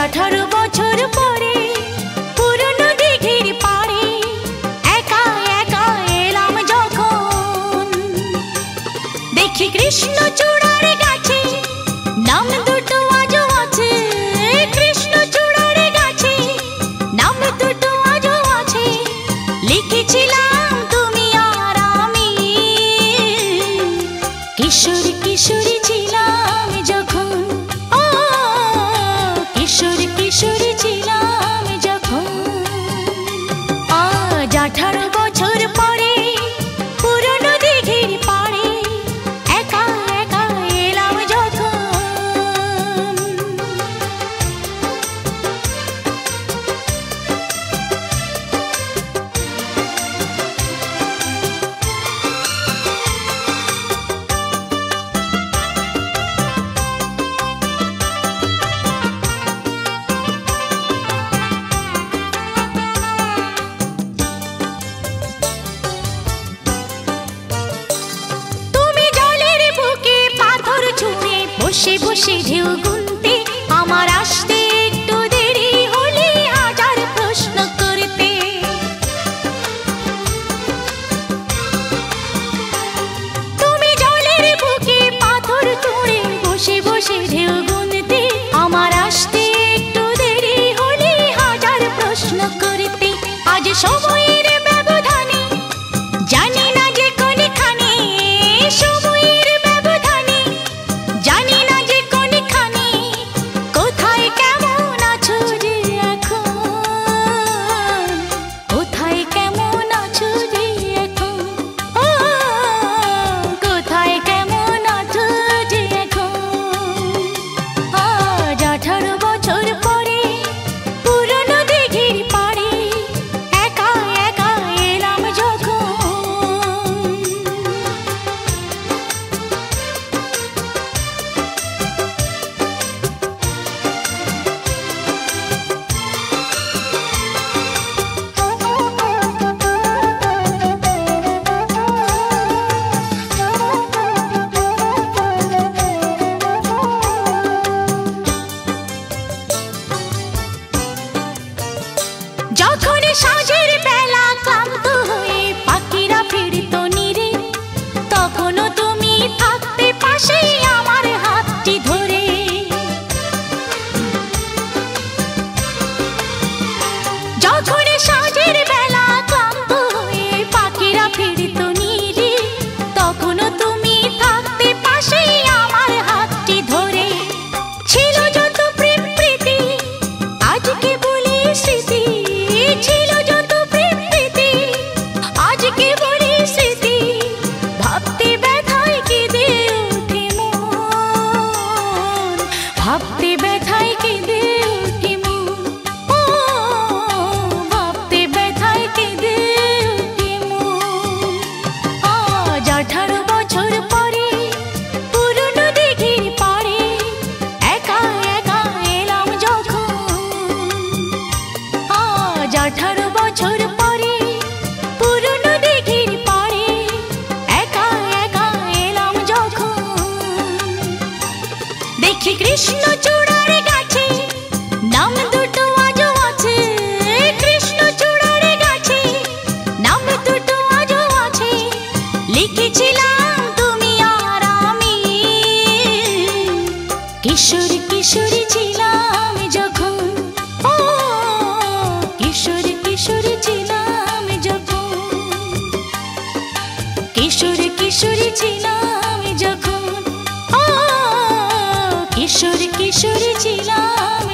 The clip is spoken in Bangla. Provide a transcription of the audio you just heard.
18 বছর পরে পুরনো দিঘির পাড়ে একা একা এলাম যখন, দেখি কৃষ্ণচূড়ার গাছে নাম দুটো আজও আছে, কৃষ্ণচূড়ার গাছে নাম দুটো আজও আছে, লিখেছিলাম তুমি আর আমি, কিশোর কিশোরী ছিলাম যখন, ও কিশোর কিশোরী ছিলাম যখন। আজ 18 বছর পরে পুরনো দিঘির পাড়ে একা একা এলাম যখন। বসে বসে ঢেউ গুনতে আমার আসতে একটু দেরি হলে হাজার প্রশ্ন করতে, তুমি জলের বুকে পাথর ছুঁড়ে বসে বসে ঢেউ গুনতে আমার আসতে একটু দেরি হলে হাজার প্রশ্ন করতে। আজ সময়ের ব্যবধানে জানি না যে কোনখানে, সময়ের ব্যবধানে জানি না যে কোনখানে, কোথায় কেমন আছো যে এখন, কোথায় কেমন আছো যে এখন, ও কোথায় কেমন আছো যে এখন। আজ 18 বছর পরে পুরনো দিঘির পাড়ে একা একা এলাম যখন। যখন সাঁঝের বেলা ক্লান্ত হয়ে পাখিরা ফিরত নীরে, তখনও তুমি থাকতে পাশে আমার হাতটি ধরে। যখন সাঁঝের বেলা ক্লান্ত হয়ে পাখিরা ফিরত নীরে, তখনও তুমি থাকতে পাশে আমার হাতটি ধরে। ছিল যত প্রেম প্রীতি আজকে বলি স্মৃতি, ছিল যত প্রেম প্রীতি আজকে বলি স্মৃতি, ভাবতে ব্যথায় কেঁদে ওঠে মন, ভাবতে ব্যথায় কেঁদে ওঠে মন, ও ভাবতে ব্যথায় কেঁদে ওঠে মন। আজ 18 বছর পরে পুরনো দিঘির পাড়ে একা একা এলাম যখন। আজ 18 বছর পরে পুরনো দিঘির পাড়ে একা একা এলাম যখন, দেখি কৃষ্ণচূড়ার গাছে নাম দুটো আজও আছে, কৃষ্ণচূড়ার গাছে নাম দুটো আজও আছে, লিখেছিলাম তুমি আর আমি, কিশোর কিশোরী ছিলাম যখন, ও কিশোর কিশোরী ছিলাম যখন, কিশোর কিশোরী ছিলাম যখন, ও কিশোর কিশোরী ছিলাম